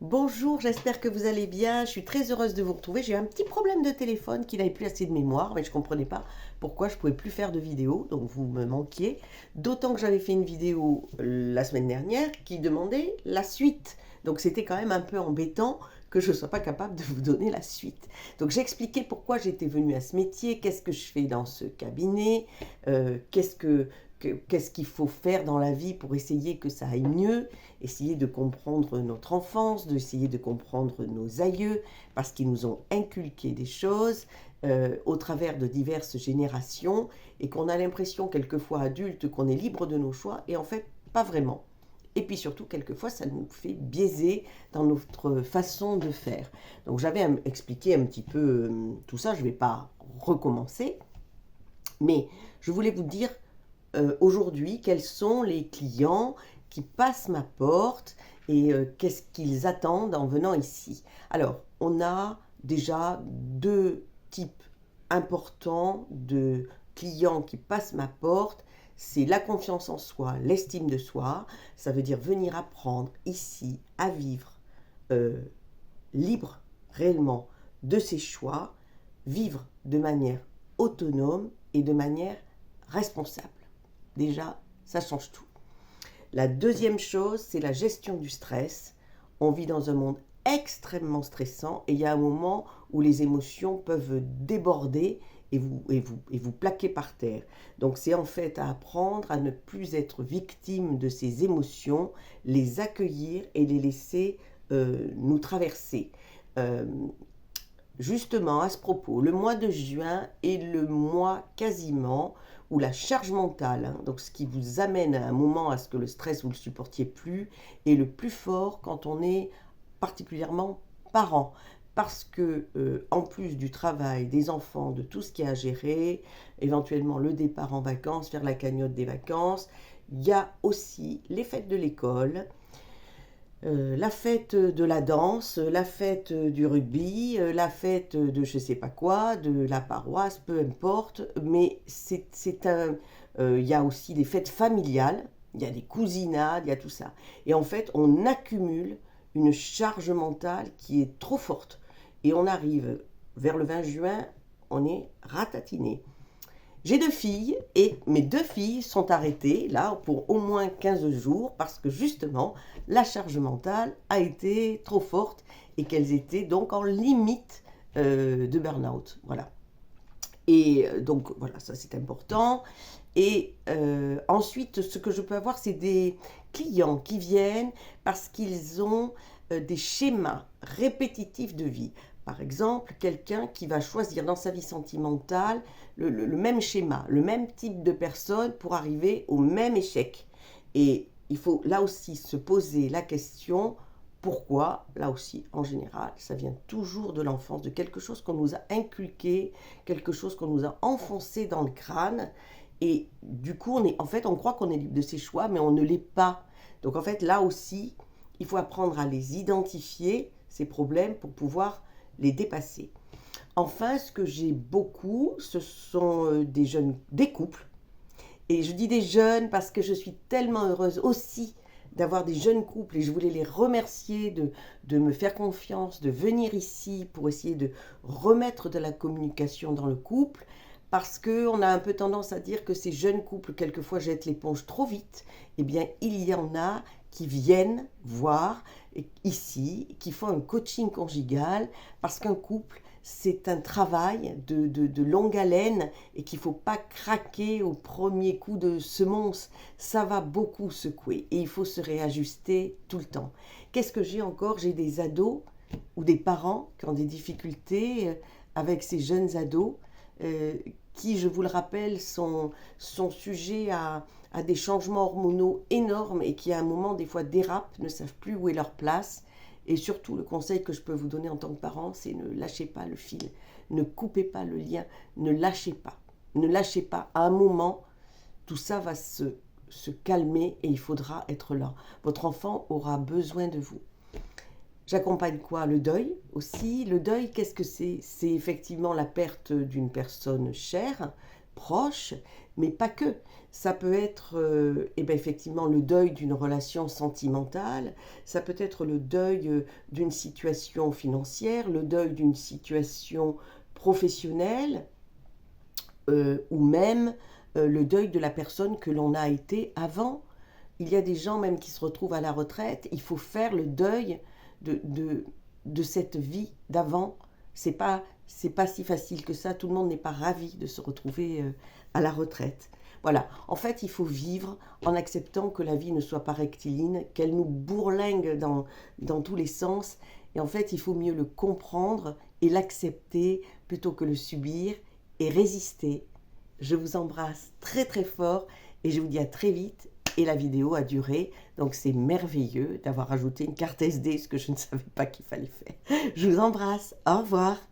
Bonjour, j'espère que vous allez bien. Je suis très heureuse de vous retrouver. J'ai eu un petit problème de téléphone qui n'avait plus assez de mémoire, mais je ne comprenais pas pourquoi je ne pouvais plus faire de vidéo. Donc vous me manquiez. D'autant que j'avais fait une vidéo la semaine dernière qui demandait la suite. Donc c'était quand même un peu embêtant que je ne sois pas capable de vous donner la suite. Donc j'ai expliqué pourquoi j'étais venue à ce métier, qu'est-ce que je fais dans ce cabinet, qu'est-ce qu'il faut faire dans la vie pour essayer que ça aille mieux, essayer de comprendre notre enfance, d'essayer de comprendre nos aïeux, parce qu'ils nous ont inculqué des choses au travers de diverses générations, et qu'on a l'impression quelquefois adulte qu'on est libre de nos choix, et en fait pas vraiment. Et puis surtout, quelquefois, ça nous fait biaiser dans notre façon de faire. Donc j'avais expliqué un petit peu tout ça, je ne vais pas recommencer, mais je voulais vous dire aujourd'hui quels sont les clients qui passent ma porte et qu'est-ce qu'ils attendent en venant ici. Alors, on a déjà deux types importants de clients qui passent ma porte. C'est la confiance en soi, l'estime de soi. Ça veut dire venir apprendre ici à vivre euh, libre réellement de ses choix, vivre de manière autonome et de manière responsable. Déjà, ça change tout. La deuxième chose, c'est la gestion du stress. On vit dans un monde extrêmement stressant et il y a un moment où les émotions peuvent déborder et vous plaquer par terre. Donc c'est en fait à apprendre à ne plus être victime de ces émotions, les accueillir et les laisser nous traverser. Euh, Justement, à ce propos, le mois de juin est le mois quasiment où la charge mentale, donc ce qui vous amène à un moment à ce que le stress vous le supportiez plus, est le plus fort quand on est particulièrement parent. Parce que, en plus du travail, des enfants, de tout ce qu'il y a à gérer, éventuellement le départ en vacances, faire la cagnotte des vacances, il y a aussi les fêtes de l'école, la fête de la danse, la fête du rugby, la fête de je sais pas quoi, de la paroisse, peu importe, mais il y a aussi des fêtes familiales, il y a des cousinades, il y a tout ça. Et en fait, on accumule une charge mentale qui est trop forte. Et on arrive vers le 20 juin, on est ratatiné. J'ai deux filles et mes deux filles sont arrêtées là pour au moins 15 jours parce que justement la charge mentale a été trop forte et qu'elles étaient donc en limite de burn-out. Voilà. Et donc voilà, ça c'est important. Et ensuite, ce que je peux avoir, c'est des clients qui viennent parce qu'ils ont des schémas répétitifs de vie. Par exemple, quelqu'un qui va choisir dans sa vie sentimentale le même schéma, le même type de personne pour arriver au même échec. Et il faut là aussi se poser la question, pourquoi, là aussi, en général, ça vient toujours de l'enfance, de quelque chose qu'on nous a inculqué, quelque chose qu'on nous a enfoncé dans le crâne. Et du coup, on croit qu'on est libre de ses choix, mais on ne l'est pas. Donc en fait, là aussi, il faut apprendre à les identifier, ces problèmes, pour pouvoir les dépasser. Enfin, ce que j'ai beaucoup, ce sont des couples. Et je dis des jeunes parce que je suis tellement heureuse aussi d'avoir des jeunes couples et je voulais les remercier de me faire confiance, de venir ici pour essayer de remettre de la communication dans le couple parce qu'on a un peu tendance à dire que ces jeunes couples quelquefois jettent l'éponge trop vite. Eh bien, il y en a qui viennent voir ici, qui font un coaching conjugal parce qu'un couple, c'est un travail de longue haleine et qu'il ne faut pas craquer au premier coup de semonce. Ça va beaucoup secouer et il faut se réajuster tout le temps. Qu'est-ce que j'ai encore? J'ai des ados ou des parents qui ont des difficultés avec ces jeunes ados qui, je vous le rappelle, sont sujets à des changements hormonaux énormes et qui à un moment des fois dérapent, ne savent plus où est leur place. Et surtout, le conseil que je peux vous donner en tant que parent, c'est ne lâchez pas le fil, ne coupez pas le lien, ne lâchez pas. Ne lâchez pas. À un moment, tout ça va se calmer et il faudra être là. Votre enfant aura besoin de vous. J'accompagne quoi? Le deuil aussi. Le deuil, qu'est-ce que c'est? C'est effectivement la perte d'une personne chère, proches, mais pas que. Ça peut être eh ben, effectivement le deuil d'une relation sentimentale, ça peut être le deuil d'une situation financière, le deuil d'une situation professionnelle, ou même le deuil de la personne que l'on a été avant. Il y a des gens même qui se retrouvent à la retraite, il faut faire le deuil de cette vie d'avant. C'est pas si facile que ça, tout le monde n'est pas ravi de se retrouver à la retraite. Voilà, en fait, il faut vivre en acceptant que la vie ne soit pas rectiligne, qu'elle nous bourlingue dans tous les sens. Et en fait, il faut mieux le comprendre et l'accepter plutôt que le subir et résister. Je vous embrasse très très fort et je vous dis à très vite. Et la vidéo a duré, donc c'est merveilleux d'avoir ajouté une carte SD, ce que je ne savais pas qu'il fallait faire. Je vous embrasse, au revoir.